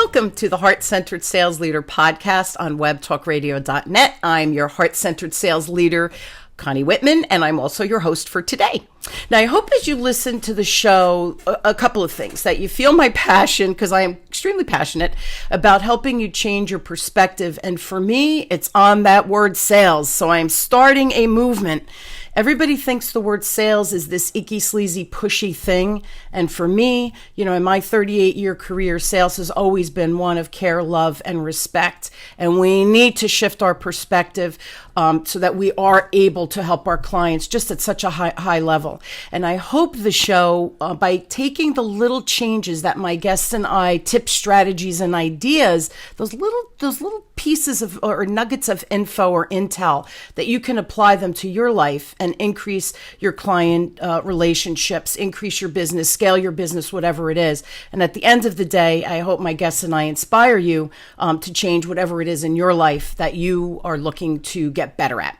Welcome to the Heart-Centered Sales Leader podcast on webtalkradio.net. I'm your Heart-Centered Sales Leader, Connie Whitman, and I'm also your host for today. Now, I hope as you listen to the show, a couple of things, that you feel my passion, because I am extremely passionate about helping you change your perspective. And for me, it's on that word sales. So I'm starting a movement. Everybody thinks the word sales is this icky, sleazy, pushy thing. And for me, in my 38-year career, sales has always been one of care, love, and respect. And we need to shift our perspective so that we are able to help our clients just at such a high level. And I hope the show, by taking the little changes that my guests and I, tips, strategies, and ideas, those little pieces of or nuggets of info or intel, that you can apply them to your life and increase your client relationships, increase your business, scale your business, whatever it is. And at the end of the day, I hope my guests and I inspire you to change whatever it is in your life that you are looking to get better at.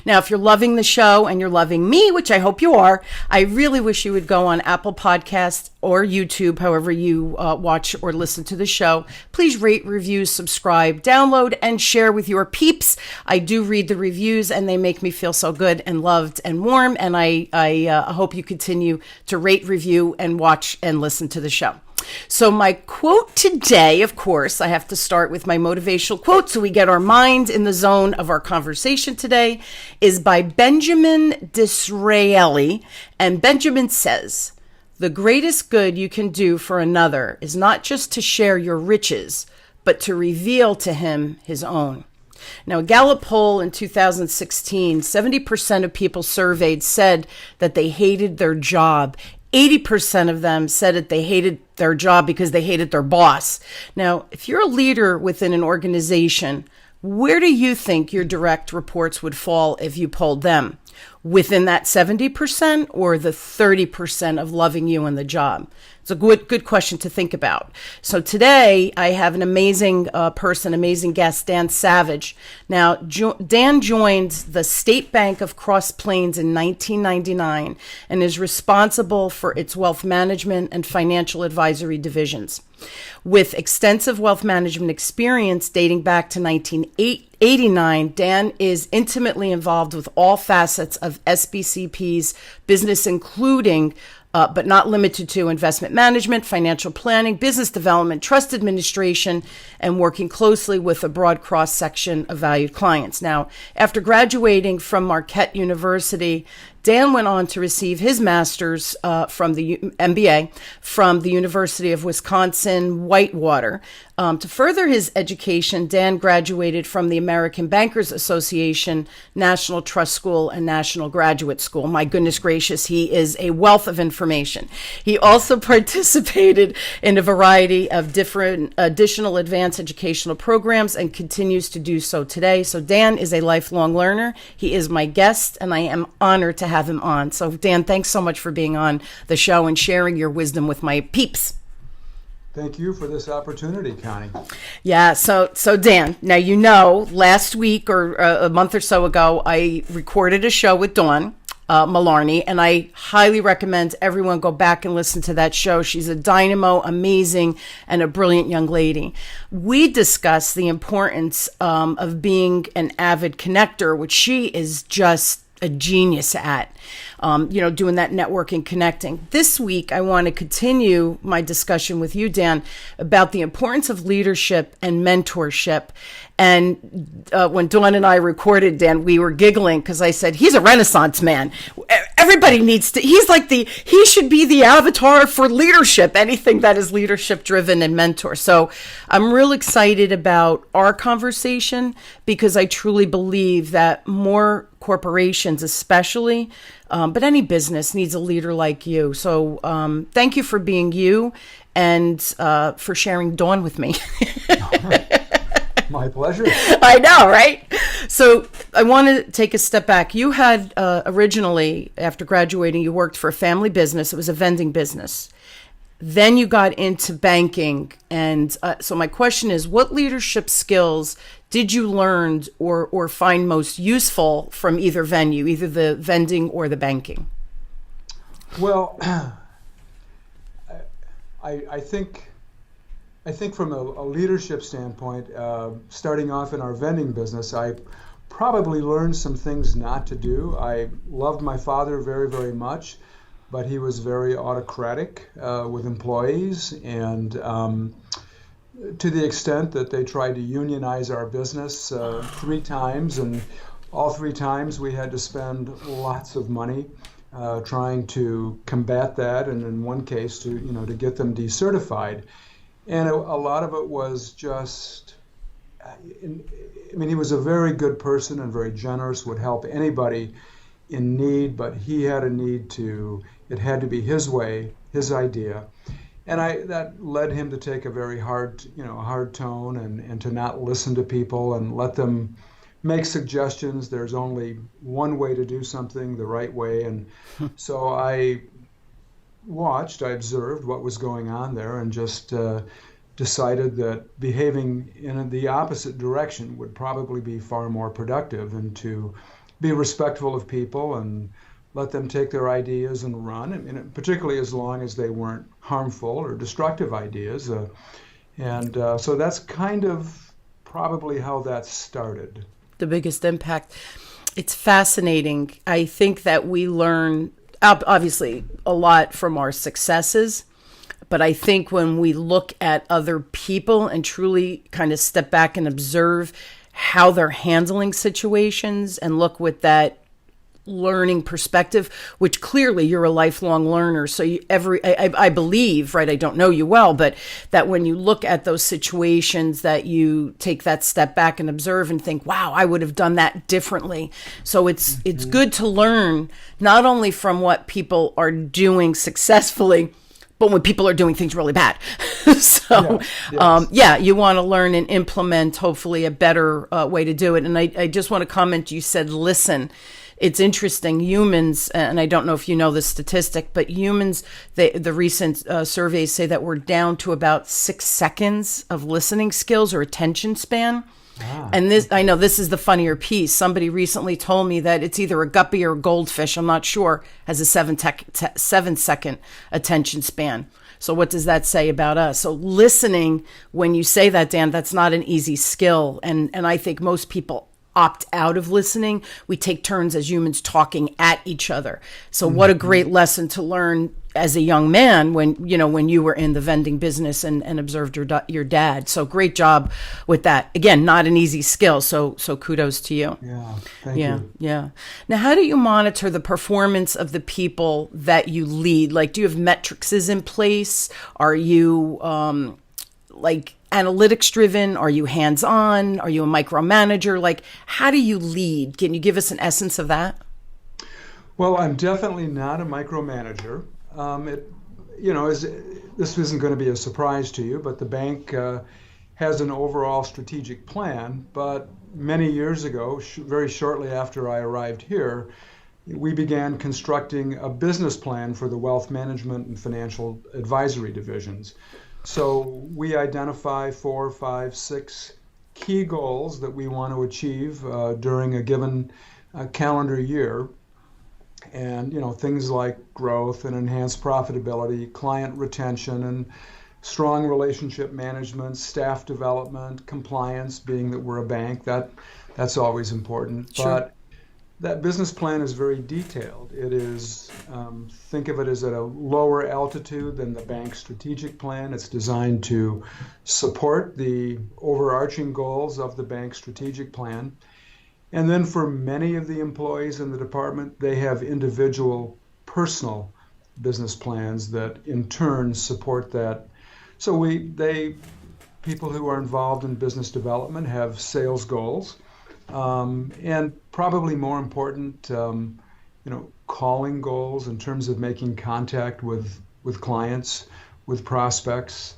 Now, if you're loving the show and you're loving me, which I hope you are, I really wish you would go on Apple Podcasts or YouTube, however you watch or listen to the show. Please rate, review, subscribe, download, and share with your peeps. I do read the reviews, and they make me feel so good and loved and warm. And I hope you continue to rate, review, and watch and listen to the show. So my quote today, of course, I have to start with my motivational quote so we get our mind in the zone of our conversation today, is by Benjamin Disraeli. And Benjamin says, "The greatest good you can do for another is not just to share your riches, but to reveal to him his own." Now, a Gallop poll in 2016, 70% of people surveyed said that they hated their job. 80% of them said that they hated their job because they hated their boss. Now, if you're a leader within an organization, where do you think your direct reports would fall if you polled them? Within that 70% or the 30% of loving you in the job? It's a good question to think about. So today I have an amazing amazing guest, Dan Savage. Now, Dan joined the State Bank of Cross Plains in 1999 and is responsible for its wealth management and financial advisory divisions. With extensive wealth management experience dating back to 1989, Dan is intimately involved with all facets of SBCP's business, including but not limited to investment management, financial planning, business development, trust administration, and working closely with a broad cross-section of valued clients. Now, after graduating from Marquette University, Dan went on to receive his master's from the MBA from the University of Wisconsin-Whitewater. To further his education, Dan graduated from the American Bankers Association, National Trust School, and National Graduate School. My goodness gracious, he is a wealth of information. He also participated in a variety of different additional advanced educational programs and continues to do so today. So Dan is a lifelong learner. He is my guest, and I am honored to have him on. So Dan, thanks so much for being on the show and sharing your wisdom with my peeps. Thank you for this opportunity, Connie. Yeah, so Dan, now last week or a month or so ago, I recorded a show with Dawn Mullarney, and I highly recommend everyone go back and listen to that show. She's a dynamo, amazing, and a brilliant young lady. We discussed the importance of being an avid connector, which she is just a genius at, doing that networking, connecting. This week, I want to continue my discussion with you, Dan, about the importance of leadership and mentorship. And when Dawn and I recorded, Dan, we were giggling because I said, he's a Renaissance man. Everybody needs to, he should be the avatar for leadership, anything that is leadership driven and mentor. So I'm real excited about our conversation because I truly believe that more corporations especially, but any business needs a leader like you. So thank you for being you and for sharing Dawn with me. My pleasure. I know, right? So I want to take a step back. You had originally, after graduating, you worked for a family business. It was a vending business. Then you got into banking. And so my question is, what leadership skills did you learn or find most useful from either venue, either the vending or the banking? Well, I think I think from a leadership standpoint, starting off in our vending business, I probably learned some things not to do. I loved my father very, very much, but he was very autocratic with employees, and to the extent that they tried to unionize our business 3 times, and all 3 times we had to spend lots of money trying to combat that, and in one case to get them decertified. And a lot of it was just, I mean, he was a very good person and very generous, would help anybody in need, but he had a need it had to be his way, his idea. And that led him to take a very hard tone and to not listen to people and let them make suggestions. There's only one way to do something, the right way. And so I observed what was going on there, and just decided that behaving in the opposite direction would probably be far more productive, and to be respectful of people and let them take their ideas and run, and particularly as long as they weren't harmful or destructive ideas. So that's kind of probably how that started. The biggest impact. It's fascinating. I think that we learn, obviously, a lot from our successes. But I think when we look at other people and truly kind of step back and observe how they're handling situations and look with that learning perspective, which clearly you're a lifelong learner. So I believe, right, I don't know you well, but that when you look at those situations that you take that step back and observe and think, wow, I would have done that differently. So it's good to learn not only from what people are doing successfully, but when people are doing things really bad. So, you want to learn and implement, hopefully, a better way to do it. And I just want to comment, you said, listen. It's interesting, humans, and I don't know if you know this statistic, but humans, the recent surveys say that we're down to about 6 seconds of listening skills or attention span. And this, I know this is the funnier piece. Somebody recently told me that it's either a guppy or a goldfish, I'm not sure, has a 7-second attention span. So what does that say about us? So listening, when you say that, Dan, that's not an easy skill. And I think most people opt out of listening. We take turns as humans talking at each other. So what a great lesson to learn as a young man when you were in the vending business and observed your dad. So great job with that. Again, not an easy skill. So kudos to you. Yeah. Thank you. Yeah. Now, how do you monitor the performance of the people that you lead? Like, do you have metrics in place? Are you analytics driven? Are you hands-on? Are you a micromanager? Like, how do you lead? Can you give us an essence of that? Well, I'm definitely not a micromanager. This isn't going to be a surprise to you, but the bank has an overall strategic plan. But many years ago, very shortly after I arrived here, we began constructing a business plan for the wealth management and financial advisory divisions. So we identify 4, 5, 6 key goals that we want to achieve during a given calendar year. And, things like growth and enhanced profitability, client retention, and strong relationship management, staff development, compliance, being that we're a bank, that's always important. Sure. But that business plan is very detailed. It is, think of it as at a lower altitude than the bank's strategic plan. It's designed to support the overarching goals of the bank's strategic plan. And then for many of the employees in the department, they have individual personal business plans that in turn support that. So people who are involved in business development have sales goals. And probably more important, calling goals in terms of making contact with clients, with prospects.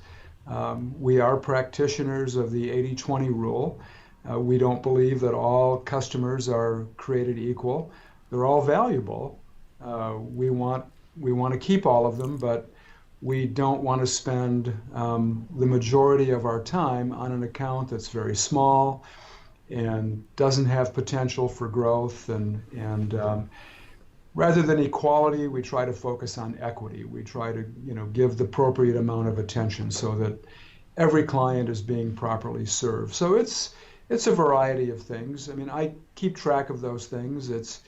We are practitioners of the 80-20 rule. We don't believe that all customers are created equal. They're all valuable. We want to keep all of them, but we don't want to spend the majority of our time on an account that's very small and doesn't have potential for growth. And rather than equality, we try to focus on equity. We try to give the appropriate amount of attention so that every client is being properly served. So it's a variety of things. I mean, I keep track of those things. It's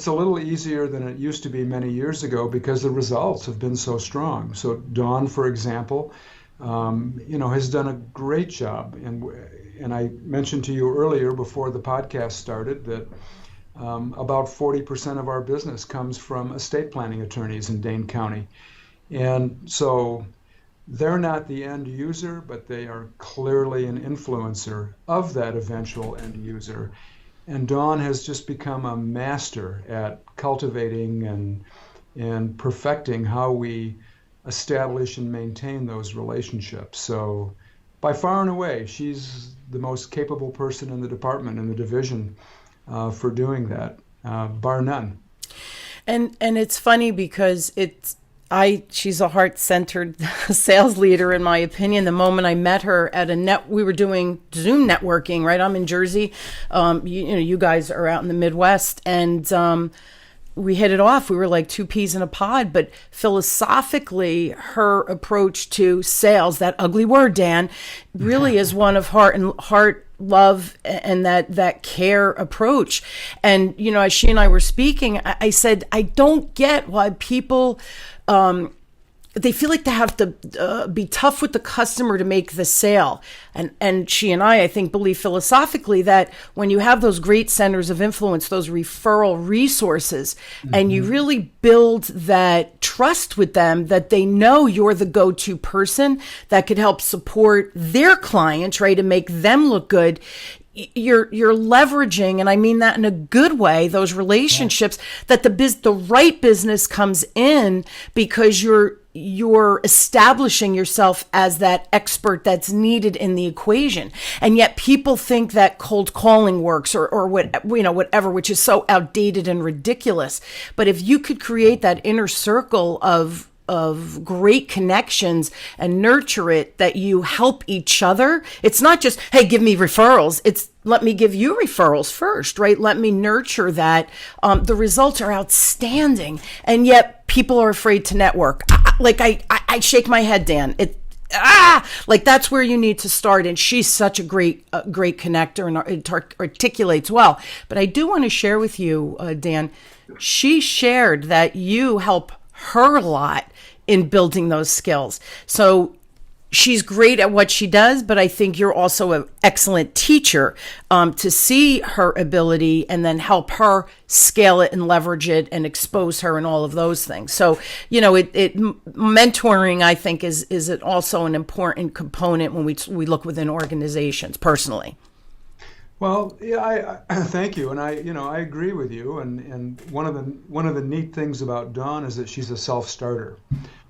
a little easier than it used to be many years ago because the results have been so strong. So Dawn, for example, has done a great job. And I mentioned to you earlier before the podcast started that about 40% of our business comes from estate planning attorneys in Dane County. And so they're not the end user, but they are clearly an influencer of that eventual end user. And Dawn has just become a master at cultivating and perfecting how we establish and maintain those relationships. So by far and away, she's the most capable person in the department, in the division, for doing that, bar none. And it's funny because she's a heart-centered sales leader, in my opinion. The moment I met her at we were doing Zoom networking, right? I'm in Jersey. You guys are out in the Midwest, and we hit it off. We were like two peas in a pod, but philosophically, her approach to sales, that ugly word, Dan, really is one of heart love and that care approach. And, as she and I were speaking, I said, I don't get why people, they feel like they have to be tough with the customer to make the sale. And she and I think, believe philosophically that when you have those great centers of influence, those referral resources, and you really build that trust with them, that they know you're the go-to person that could help support their clients, right, and make them look good. You're leveraging, and I mean that in a good way, those relationships, that the right business comes in because you're establishing yourself as that expert that's needed in the equation. And yet people think that cold calling works or whatever, which is so outdated and ridiculous. But if you could create that inner circle of great connections and nurture it, that you help each other. It's not just, hey, give me referrals. It's let me give you referrals first, right? Let me nurture that. The results are outstanding. And yet people are afraid to network. I shake my head, Dan. That's where you need to start. And she's such a great connector and it articulates well. But I do want to share with you, Dan, she shared that you help her a lot in building those skills. So she's great at what she does, but I think you're also an excellent teacher to see her ability and then help her scale it and leverage it and expose her and all of those things. So, mentoring, I think, is also an important component when we look within organizations, personally. Well, yeah, I thank you, and I agree with you. And one of the neat things about Dawn is that she's a self-starter.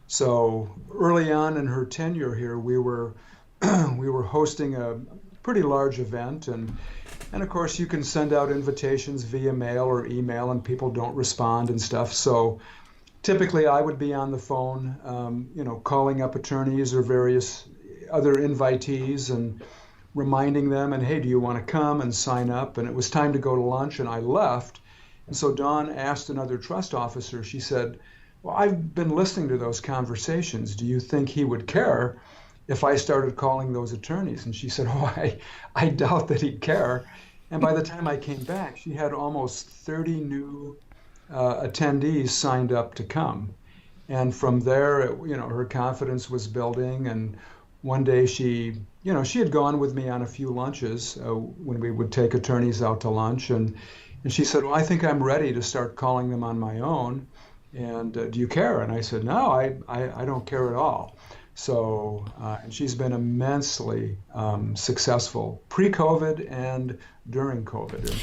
So early on in her tenure here, we were hosting a pretty large event, and of course you can send out invitations via mail or email, and people don't respond and stuff. So typically, I would be on the phone, calling up attorneys or various other invitees and reminding them, and hey, do you want to come and sign up? And it was time to go to lunch, and I left. And so Dawn asked another trust officer, she said, well, I've been listening to those conversations. Do you think he would care if I started calling those attorneys? And she said, I doubt that he'd care. And by the time I came back, she had almost 30 new attendees signed up to come. And from there, her confidence was building. And one day she had gone with me on a few lunches when we would take attorneys out to lunch. And she said, well, I think I'm ready to start calling them on my own. And do you care? And I said, no, I don't care at all. So, and she's been immensely successful pre-COVID and during COVID.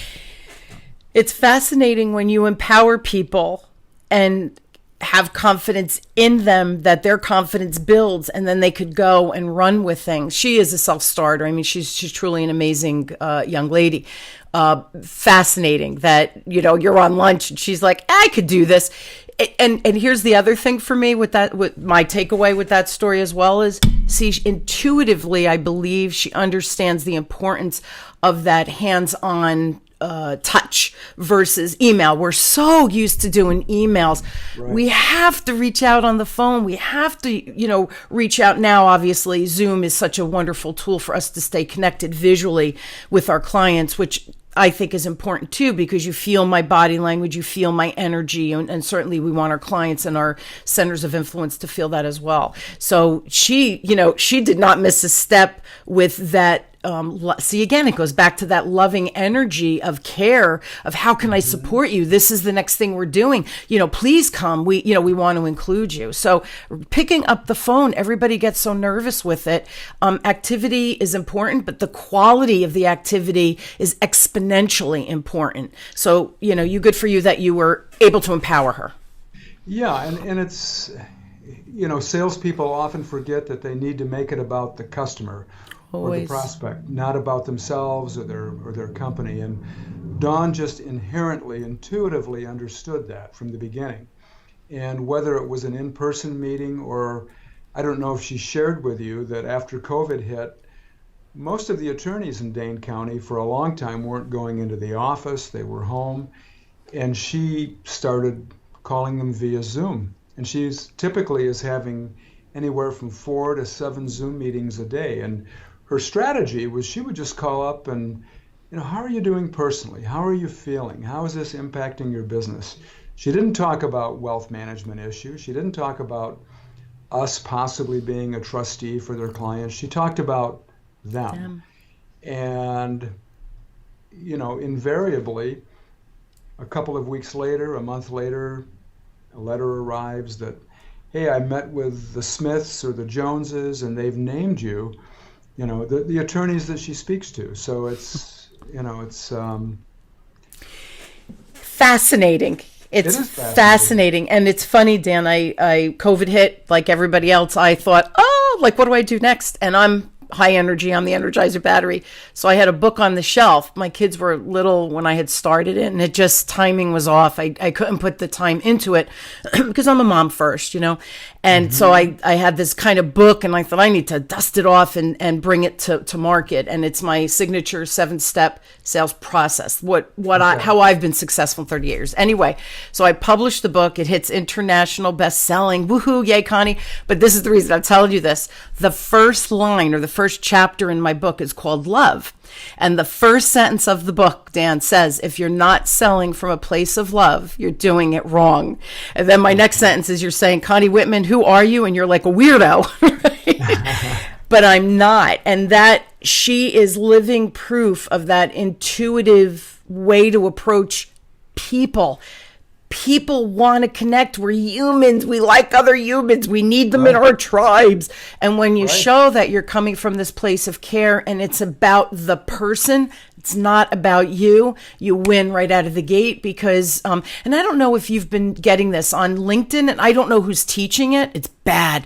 It's fascinating when you empower people and have confidence in them, that their confidence builds, and then they could go and run with things. She is a self-starter. I mean, she's truly an amazing young lady. Fascinating that, you're on lunch and she's like, I could do this. And here's the other thing for me with my takeaway with that story as well is, intuitively, I believe she understands the importance of that hands-on touch versus email. We're so used to doing emails. Right. We have to reach out on the phone. We have to, reach out now. Obviously, Zoom is such a wonderful tool for us to stay connected visually with our clients, which I think is important too, because you feel my body language, you feel my energy, and certainly we want our clients and our centers of influence to feel that as well. So she did not miss a step with that. See, again, it goes back to that loving energy of care of how can I support you? This is the next thing we're doing. Please come. We want to include you. So picking up the phone, everybody gets so nervous with it. Activity is important, but the quality of the activity is exponentially important. So, good for you that you were able to empower her. Yeah. And it's, salespeople often forget that they need to make it about the customer. Always. Or the prospect, not about themselves or their company. And Dawn just intuitively understood that from the beginning. And whether it was an in-person meeting or I don't know if she shared with you that after COVID hit, most of the attorneys in Dane County for a long time weren't going into the office, they were home. And she started calling them via Zoom. And she's typically is having anywhere from 4 to 7 Zoom meetings a day. And her strategy was she would just call up and, how are you doing personally? How are you feeling? How is this impacting your business? She didn't talk about wealth management issues. She didn't talk about us possibly being a trustee for their clients. She talked about them. And, invariably, a couple of weeks later, a month later, a letter arrives that, hey, I met with the Smiths or the Joneses and they've named you. The attorneys that she speaks to. So it's fascinating. It's fascinating. And it's funny, Dan, I COVID hit like everybody else. I thought, what do I do next? And I'm high energy. I'm the Energizer battery. So I had a book on the shelf. My kids were little when I had started it, and it just timing was off. I couldn't put the time into it because I'm a mom first, And so I had this kind of book, and I thought I need to dust it off and bring it to market. And it's my signature 7-step sales process, how I've been successful in 30 years. Anyway, so I published the book. It hits international best-selling. Woohoo, yay, Connie. But this is the reason I'm telling you this. The first line or the first chapter in my book is called Love. And the first sentence of the book, Dan, says, if you're not selling from a place of love, you're doing it wrong. And then my next sentence is you're saying, Connie Whitman, who are you? And you're like a weirdo. Right? But I'm not. And that she is living proof of that intuitive way to approach people. People want to connect. We're humans. We like other humans. We need them in our tribes. And when you show that you're coming from this place of care and it's about the person, it's not about you, you win right out of the gate because, and I don't know if you've been getting this on LinkedIn, and I don't know who's teaching it. It's bad.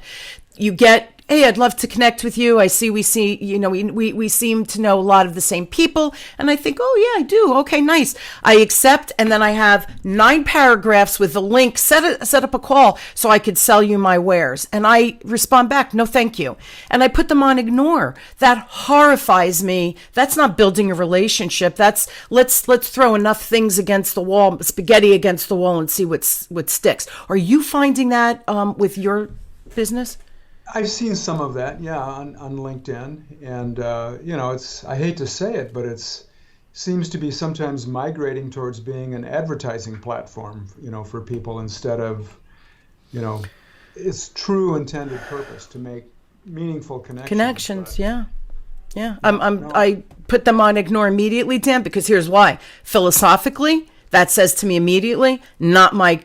You get, hey, I'd love to connect with you. we seem to know a lot of the same people. And I think, oh yeah, I do. Okay, nice. I accept. And then I have 9 paragraphs with a link, set up a call so I could sell you my wares. And I respond back, no, thank you. And I put them on ignore. That horrifies me. That's not building a relationship. That's let's throw enough things against the wall, spaghetti against the wall and see what sticks. Are you finding that with your business? I've seen some of that, on LinkedIn, and I hate to say it, but it seems to be sometimes migrating towards being an advertising platform, for people instead of, its true intended purpose to make meaningful connections. Yeah. I put them on ignore immediately, Dan, because here's why. Philosophically, that says to me immediately, not my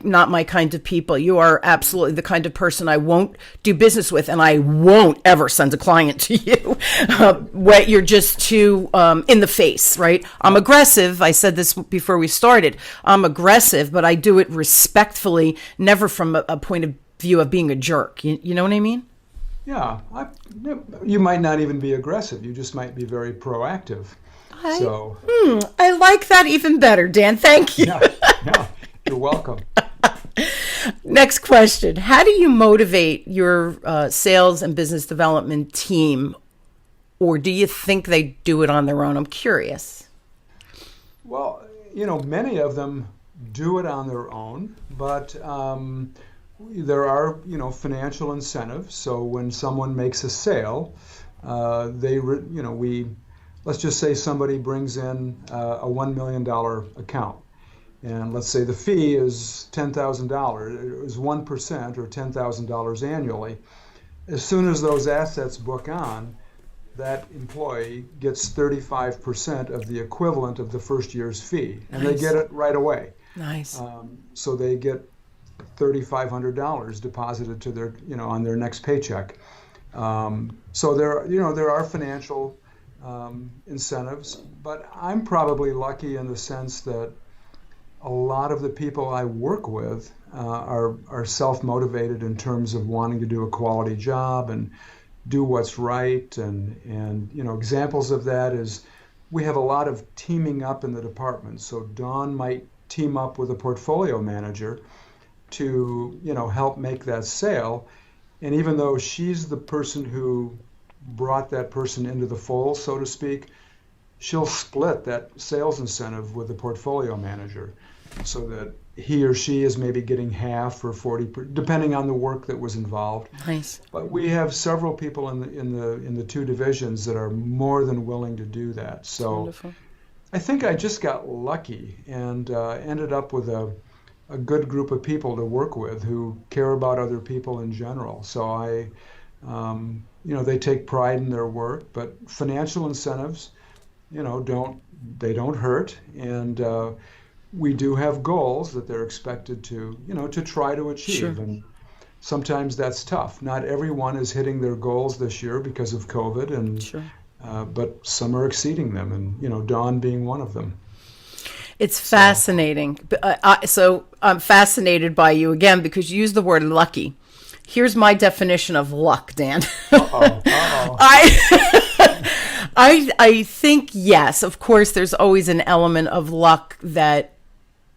kind of people. You are absolutely the kind of person I won't do business with, and I won't ever send a client to you. You're just too in the face, right? I'm aggressive. I said this before we started. I'm aggressive, but I do it respectfully, never from a point of view of being a jerk. You know what I mean? Yeah. You might not even be aggressive. You just might be very proactive. I like that even better, Dan. Thank you. Yeah, you're welcome. Next question. How do you motivate your sales and business development team, or do you think they do it on their own? I'm curious. Well, many of them do it on their own, but there are, financial incentives. So when someone makes a sale, we, let's just say somebody brings in a $1 million account. And let's say the fee is $10,000, it was 1% or $10,000 annually. As soon as those assets book on, that employee gets 35% of the equivalent of the first year's fee, and Nice. they get it right away. Nice. So they get $3,500 deposited to their, on their next paycheck. So there are financial incentives, but I'm probably lucky in the sense that a lot of the people I work with are self-motivated in terms of wanting to do a quality job and do what's right. And examples of that is we have a lot of teaming up in the department. So Dawn might team up with a portfolio manager to help make that sale. And even though she's the person who brought that person into the fold, so to speak, she'll split that sales incentive with the portfolio manager so that he or she is maybe getting half or 40, depending on the work that was involved. Nice. But we have several people in the two divisions that are more than willing to do that. So Wonderful. I think I just got lucky and ended up with a good group of people to work with who care about other people in general. So they take pride in their work, but financial incentives, don't hurt. And we do have goals that they're expected to, to try to achieve. Sure. And sometimes that's tough. Not everyone is hitting their goals this year because of COVID, and Sure. But some are exceeding them, and Dawn being one of them. It's fascinating. So I'm fascinated by you again because you use the word lucky. Here's my definition of luck, Dan. I think, yes, of course, there's always an element of luck that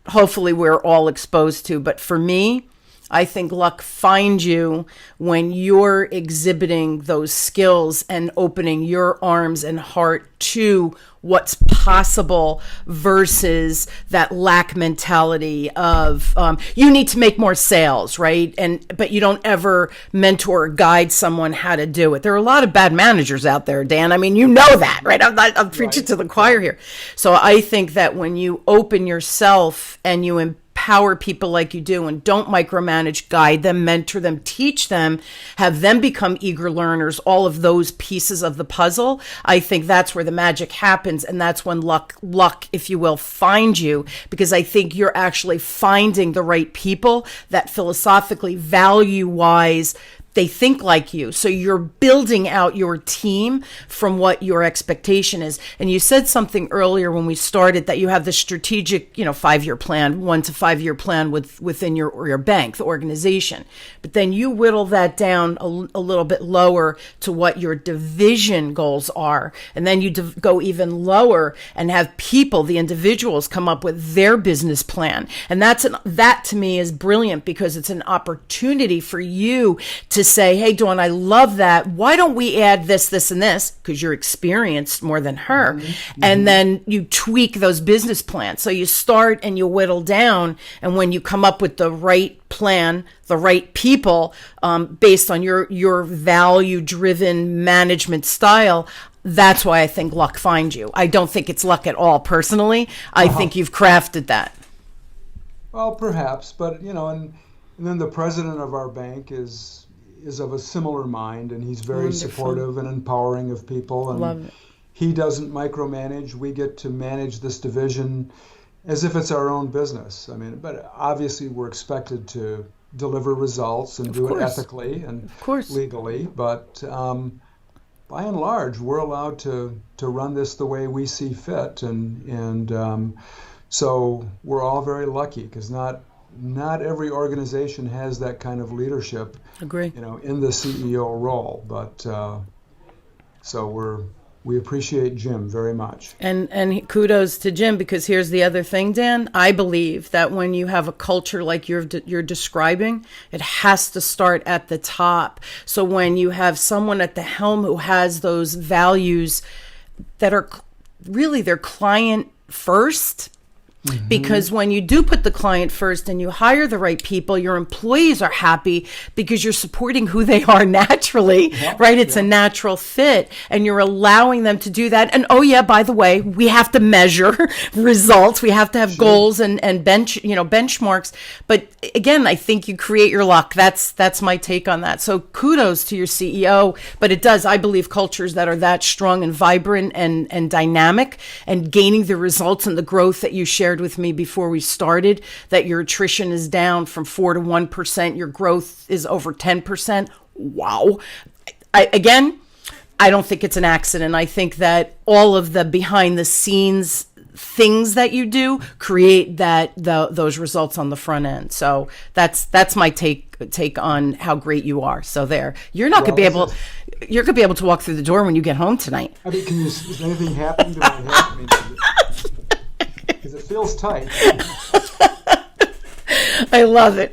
hopefully we're all exposed to. But for me, I think luck finds you when you're exhibiting those skills and opening your arms and heart to what's possible versus that lack mentality of you need to make more sales, right? But you don't ever mentor or guide someone how to do it. There are a lot of bad managers out there, Dan. I mean, you know that, right? I'm preaching to the choir here. So I think that when you open yourself and you empower people like you do and don't micromanage, guide them, mentor them, teach them, have them become eager learners, all of those pieces of the puzzle, I think that's where the magic happens. And that's when luck, if you will, finds you, because I think you're actually finding the right people that philosophically, value-wise, they think like you. So you're building out your team from what your expectation is. And you said something earlier when we started that you have the strategic, 5-year plan, 1 to 5 year plan within your bank, the organization. But then you whittle that down a little bit lower to what your division goals are. And then you go even lower and have people, the individuals, come up with their business plan. And that to me is brilliant because it's an opportunity for you to say, hey, Dawn, I love that. Why don't we add this, this, and this? Because you're experienced more than her. Mm-hmm. And then you tweak those business plans. So you start and you whittle down. And when you come up with the right plan, the right people, based on your value-driven management style, that's why I think luck finds you. I don't think it's luck at all, personally. I think you've crafted that. Well, perhaps. But, and then the president of our bank is of a similar mind, and he's very Wonderful. supportive and empowering of people. And Love it. He doesn't micromanage. We get to manage this division as if it's our own business. I mean, but obviously we're expected to deliver results and do it ethically and legally. But by and large, we're allowed to run this the way we see fit, and so we're all very lucky because not every organization has that kind of leadership. Agree. In the CEO role, but so we appreciate Jim very much. And kudos to Jim, because here's the other thing, Dan. I believe that when you have a culture like you're describing, it has to start at the top. So when you have someone at the helm who has those values that are really their client first. Because when you do put the client first and you hire the right people, your employees are happy because you're supporting who they are naturally, right? It's a natural fit, and you're allowing them to do that. And oh yeah, by the way, we have to measure results. We have to have goals and benchmarks. But again, I think you create your luck. That's my take on that. So kudos to your CEO. But it does, I believe, cultures that are that strong and vibrant and dynamic and gaining the results and the growth that you shared with me before we started, that your attrition is down from 4 to 1%, your growth is over 10%. Wow. I don't think it's an accident. I think that all of the behind the scenes things that you do create those results on the front end. So that's my take on how great you are. So there, you're going to be able to walk through the door when you get home tonight. I mean, is anything happening to my head? Because it feels tight. I love it.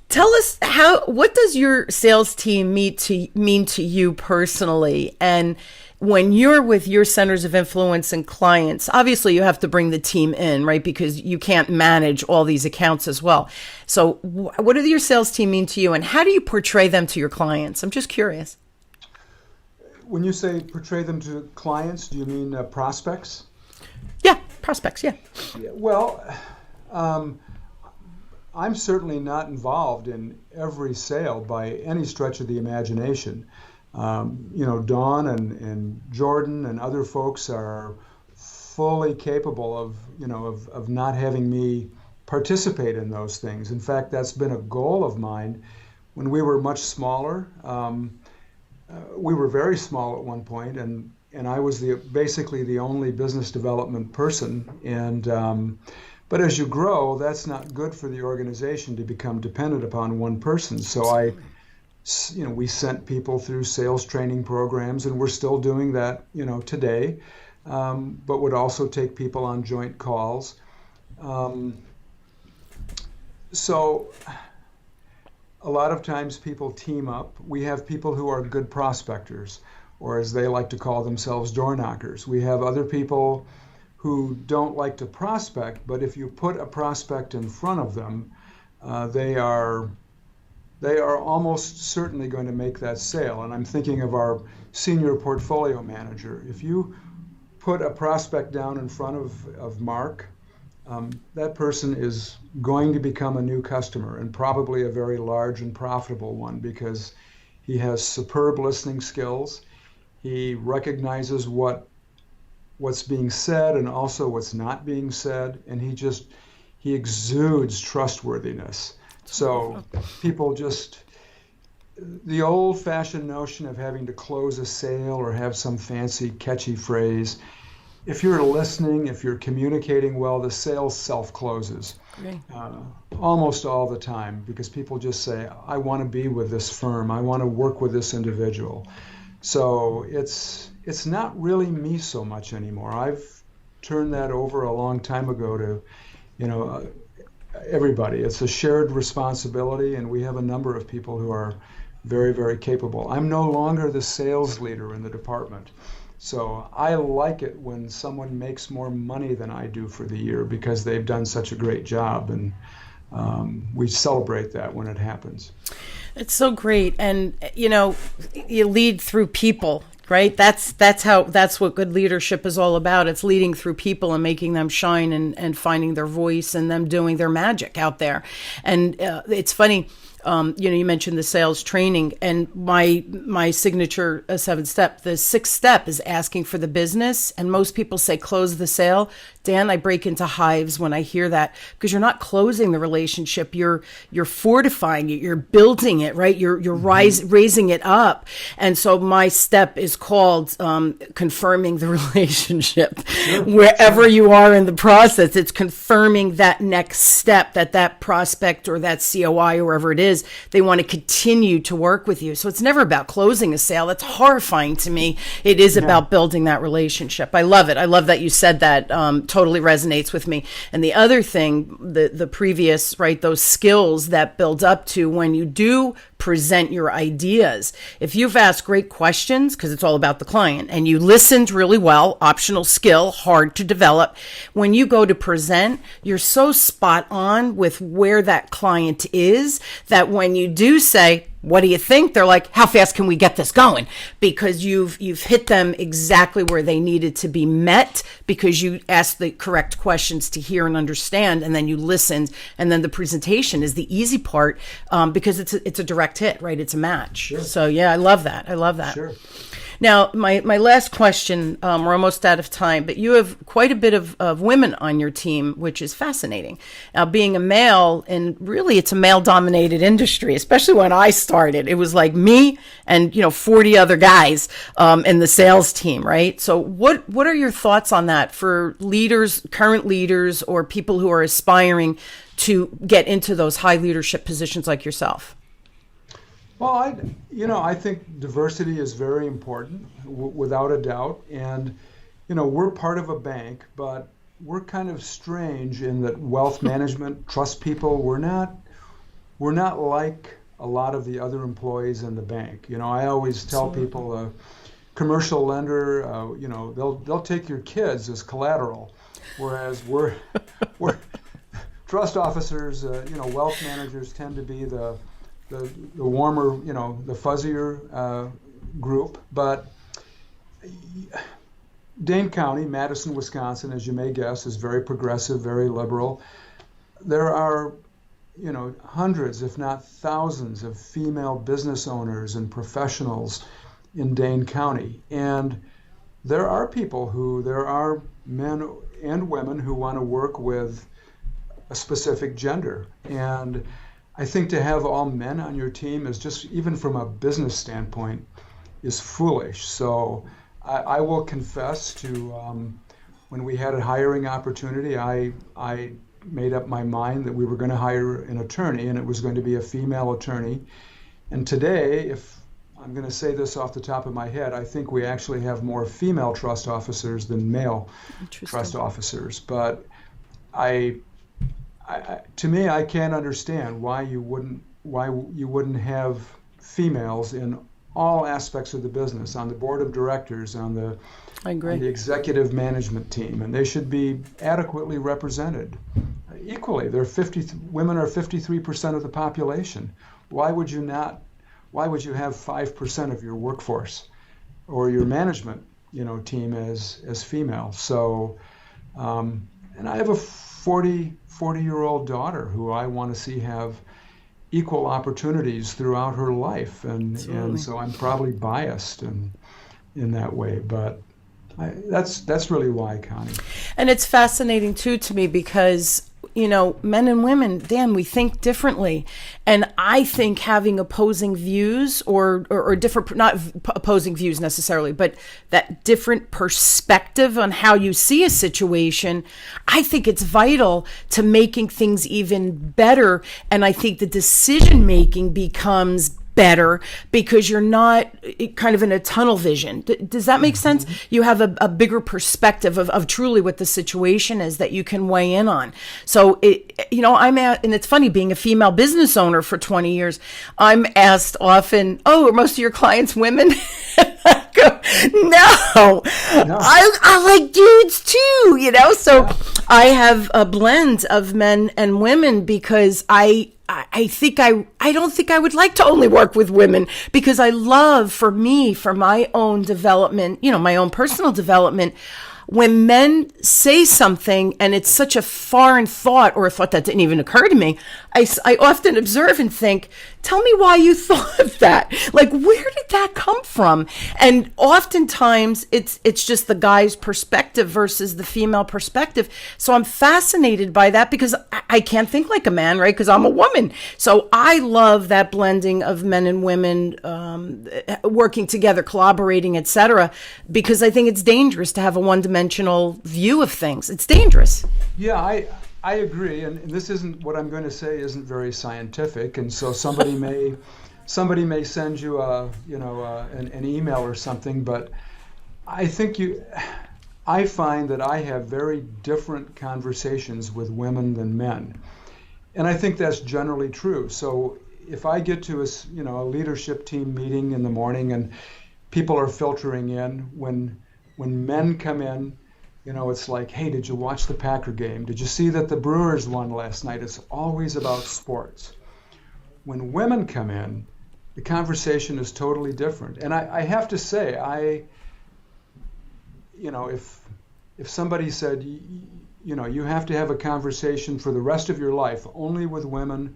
Tell us what does your sales team mean to you personally? And when you're with your centers of influence and clients, obviously you have to bring the team in, right? Because you can't manage all these accounts as well. So what do your sales team mean to you, and how do you portray them to your clients? I'm just curious. When you say portray them to clients, do you mean prospects? Yeah, prospects, yeah. Well, I'm certainly not involved in every sale by any stretch of the imagination. Dawn and Jordan and other folks are fully capable of not having me participate in those things. In fact, that's been a goal of mine. When we were much smaller, we were very small at one point, and I was basically the only business development person. But as you grow, that's not good for the organization to become dependent upon one person. So we sent people through sales training programs, and we're still doing that, today, but would also take people on joint calls. So a lot of times people team up. We have people who are good prospectors, or as they like to call themselves, door knockers. We have other people who don't like to prospect, but if you put a prospect in front of them, they are almost certainly going to make that sale. And I'm thinking of our senior portfolio manager. If you put a prospect down in front of Mark, that person is going to become a new customer, and probably a very large and profitable one, because he has superb listening skills. He recognizes what's being said and also what's not being said, and he exudes trustworthiness. So people the old-fashioned notion of having to close a sale or have some fancy, catchy phrase, if you're listening, if you're communicating well, the sale self-closes. Right. Almost all the time, because people just say, I want to be with this firm, I want to work with this individual. So it's not really me so much anymore. I've turned that over a long time ago to, everybody. It's a shared responsibility, and we have a number of people who are very, very capable. I'm no longer the sales leader in the department. So I like it when someone makes more money than I do for the year, because they've done such a great job, and we celebrate that when it happens. It's so great. And, you lead through people, right? That's what good leadership is all about. It's leading through people and making them shine and finding their voice and them doing their magic out there. And it's funny, you mentioned the sales training, and my signature 7-step, the 6th step is asking for the business. And most people say, close the sale. Dan, I break into hives when I hear that, because you're not closing the relationship. You're fortifying it. You're building it, right? You're raising it up. And so my step is called confirming the relationship. Sure. Wherever you are in the process, it's confirming that next step, that prospect or that COI or wherever it is, they want to continue to work with you. So it's never about closing a sale. That's horrifying to me. It is about building that relationship. I love it. I love that you said that. Totally resonates with me. And the other thing, the previous, right, those skills that build up to when you do present your ideas. If you've asked great questions, because it's all about the client, and you listened really well, optional skill, hard to develop, when you go to present, you're so spot on with where that client is that when you do say, what do you think? They're like, how fast can we get this going? Because you've hit them exactly where they needed to be met, because you asked the correct questions to hear and understand, and then you listened, and then the presentation is the easy part, because it's a direct hit, right? It's a match. Sure. So yeah, I love that. Sure. Now, my last question, we're almost out of time, but you have quite a bit of women on your team, which is fascinating. Now, being a male, and really it's a male-dominated industry, especially when I started. It was like me and, 40 other guys in the sales team, right? So what are your thoughts on that for leaders, current leaders, or people who are aspiring to get into those high leadership positions like yourself? Well, I think diversity is very important, without a doubt. And, we're part of a bank, but we're kind of strange in that wealth management, trust people, we're not like a lot of the other employees in the bank. I always tell people a commercial lender, they'll take your kids as collateral, whereas we're trust officers, wealth managers tend to be the warmer, the fuzzier group. But Dane County, Madison, Wisconsin, as you may guess, is very progressive, very liberal. There are, hundreds, if not thousands, of female business owners and professionals in Dane County. And there are men and women who want to work with a specific gender. And I think to have all men on your team is just, even from a business standpoint, is foolish. So I will confess to, when we had a hiring opportunity, I made up my mind that we were going to hire an attorney, and it was going to be a female attorney. And today, if I'm going to say this off the top of my head, I think we actually have more female trust officers than male trust officers. But to me, I can't understand why you wouldn't have females in all aspects of the business, on the board of directors, on the executive management team, and they should be adequately represented equally. Women are 53% of the population. Why would you have 5% of your workforce or your management, team as female? So, and I have a 40-year-old daughter who I want to see have equal opportunities throughout her life, and so I'm probably biased in that way, but that's really why, Connie. And it's fascinating too to me because men and women, Dan, we think differently. And I think having opposing views or different, not opposing views necessarily, but that different perspective on how you see a situation, I think it's vital to making things even better. And I think the decision making becomes better because you're not kind of in a tunnel vision. Does that make sense? You have a bigger perspective of truly what the situation is that you can weigh in on. So, and it's funny, being a female business owner for 20 years, I'm asked often, are most of your clients women? I go, no. I like dudes too, So I have a blend of men and women because I don't think I would like to only work with women, because I love, for my own development, my own personal development, when men say something and it's such a foreign thought, or a thought that didn't even occur to me, I often observe and think, tell me why you thought of that. Like, where did that come from? And oftentimes it's just the guy's perspective versus the female perspective. So I'm fascinated by that because I can't think like a man, right? Because I'm a woman. So I love that blending of men and women working together, collaborating, etc. Because I think it's dangerous to have a one-dimensional view of things. It's dangerous. Yeah, I agree, and this isn't, what I'm going to say isn't very scientific, and so somebody may send you an email or something, but I find that I have very different conversations with women than men, and I think that's generally true. So if I get to a leadership team meeting in the morning and people are filtering in, when men come in, it's like, hey, did you watch the Packer game? Did you see that the Brewers won last night? It's always about sports. When women come in, the conversation is totally different. And I have to say, if somebody said, you have to have a conversation for the rest of your life only with women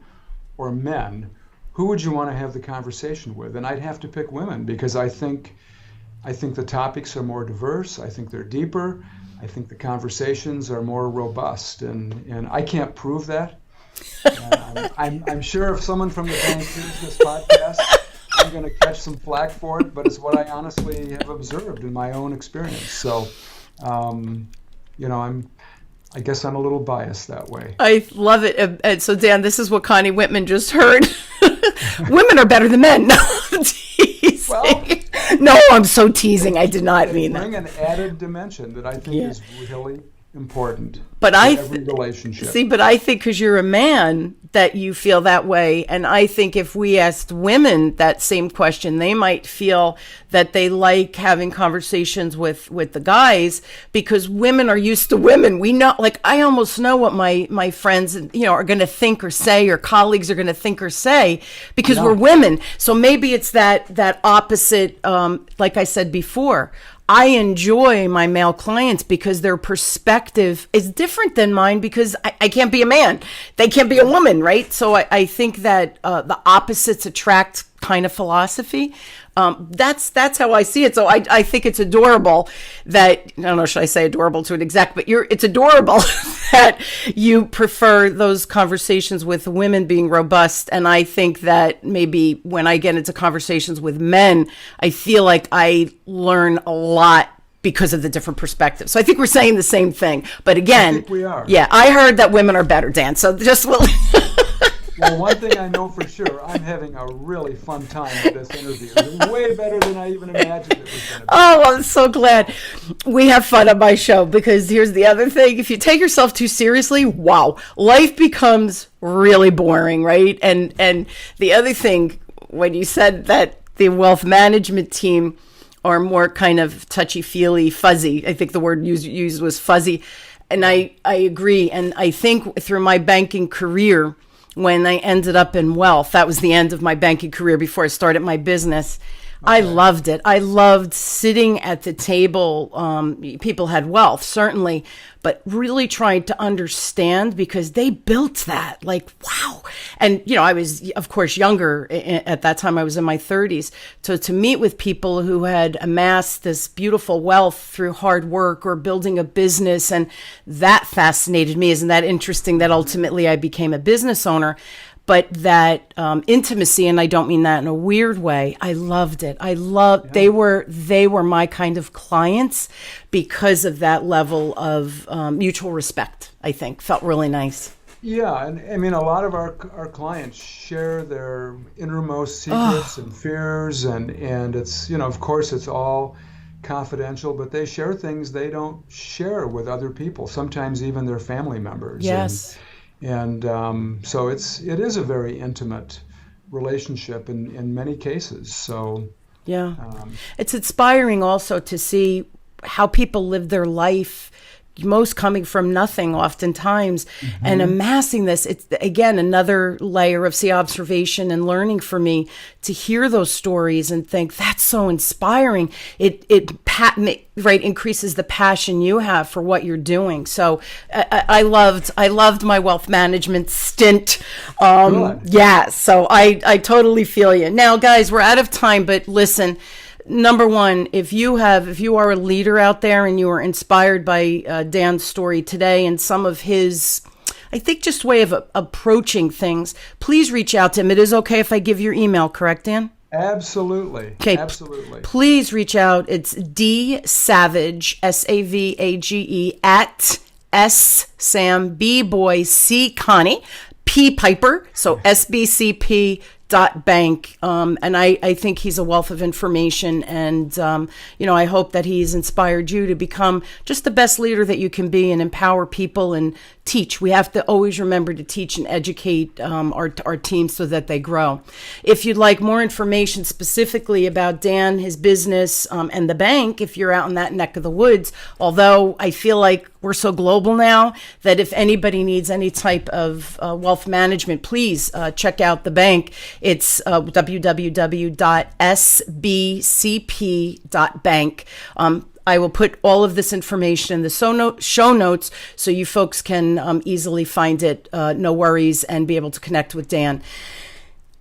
or men, who would you want to have the conversation with? And I'd have to pick women, because I think the topics are more diverse. I think they're deeper. I think the conversations are more robust, and I can't prove that. I'm sure if someone from the bank hears this podcast, I'm going to catch some flack for it, but it's what I honestly have observed in my own experience. So, I guess I'm a little biased that way. I love it. And so, Dan, this is what Connie Whitman just heard. Women are better than men. No, I'm teasing. Well, no, I'm so teasing. I did not mean that. Bring an added dimension that I think is really important. But every relationship. See, but I think because you're a man that you feel that way. And I think if we asked women that same question, they might feel that they like having conversations with the guys, because women are used to women. We know, like, I almost know what my friends, are going to think or say, or colleagues are going to think or say, because we're women. So maybe it's that opposite, like I said before. I enjoy my male clients because their perspective is different than mine, because I can't be a man. They can't be a woman, right? So I think that the opposites attract kind of philosophy. That's how I see it. So I think it's adorable that, I don't know, should I say adorable to an exact, but it's adorable that you prefer those conversations with women being robust. And I think that maybe when I get into conversations with men, I feel like I learn a lot because of the different perspectives. So I think we're saying the same thing. But again, I think we are. Yeah, I heard that women are better, Dan. So just Well, one thing I know for sure, I'm having a really fun time with this interview. It's way better than I even imagined it was going to be. Oh, I'm so glad we have fun on my show, because here's the other thing. If you take yourself too seriously, wow, life becomes really boring, right? And the other thing, when you said that the wealth management team are more kind of touchy-feely, fuzzy, I think the word used was fuzzy, and I agree. And I think through my banking career, when I ended up in wealth, that was the end of my banking career before I started my business. Okay. I loved it. I loved sitting at the table. People had wealth, certainly, but really trying to understand, because they built that. Like, wow. And, I was, of course, younger at that time. I was in my 30s. So to meet with people who had amassed this beautiful wealth through hard work or building a business, and that fascinated me. Isn't that interesting that ultimately I became a business owner? But that intimacy, and I don't mean that in a weird way, I loved it. They were my kind of clients because of that level of mutual respect, I think. Felt really nice. Yeah, and I mean, a lot of our clients share their innermost secrets and fears, and it's, of course, it's all confidential, but they share things they don't share with other people, sometimes even their family members. Yes. And so it is a very intimate relationship in many cases. So yeah, it's inspiring also to see how people live their life, most coming from nothing oftentimes, and amassing this. It's, again, another layer of observation and learning for me to hear those stories and think, that's so inspiring. It increases the passion you have for what you're doing. So I loved my wealth management stint. Yeah, so I totally feel you. Now, guys, we're out of time, but listen, number one, if you are a leader out there and you are inspired by Dan's story today and some of his, I think, just way of approaching things, please reach out to him. It is okay if I give your email, correct, Dan? Absolutely. Okay. Absolutely. Please reach out. It's dsavage, SAVAGE, at Sam, B Boy, C Connie, P Piper, so SBCP .bank, and I think he's a wealth of information, and I hope that he's inspired you to become just the best leader that you can be and empower people and teach. We have to always remember to teach and educate our team so that they grow. If you'd like more information specifically about Dan, his business, and the bank, if you're out in that neck of the woods, although I feel like we're so global now that if anybody needs any type of wealth management, please check out the bank. It's www.sbcp.bank. I will put all of this information in the show notes so you folks can easily find it, no worries, and be able to connect with Dan.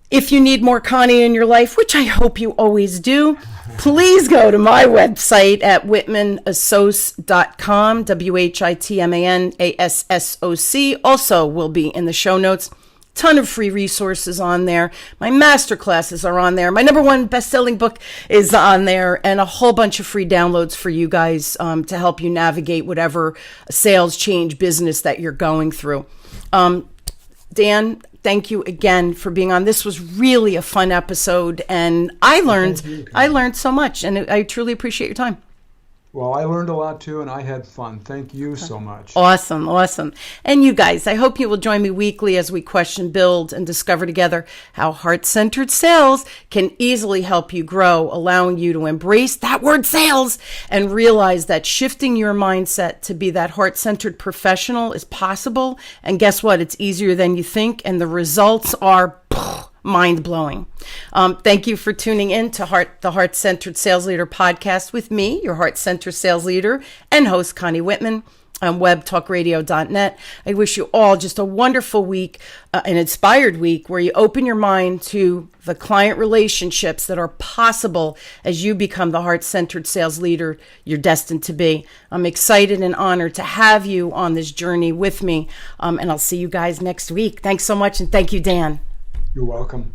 If you need more Connie in your life, which I hope you always do, please go to my website at whitmanassoc.com, WHITMANASSOC. Also will be in the show notes. Ton of free resources on there. My master classes are on there. My #1 best-selling book is on there, and a whole bunch of free downloads for you guys to help you navigate whatever sales change business that you're going through. Dan, thank you again for being on. This was really a fun episode, and I learned so much, and I truly appreciate your time. Well, I learned a lot too, and I had fun. Thank you so much. Awesome. And you guys, I hope you will join me weekly as we question, build, and discover together how heart-centered sales can easily help you grow, allowing you to embrace that word sales and realize that shifting your mindset to be that heart-centered professional is possible. And guess what? It's easier than you think, and the results are mind-blowing. Thank you for tuning in to the Heart-Centered Sales Leader podcast with me, your Heart-Centered Sales Leader and host, Connie Whitman, on webtalkradio.net. I wish you all just a wonderful week, an inspired week where you open your mind to the client relationships that are possible as you become the heart-centered sales leader you're destined to be. I'm excited and honored to have you on this journey with me, and I'll see you guys next week. Thanks so much, and thank you, Dan. You're welcome.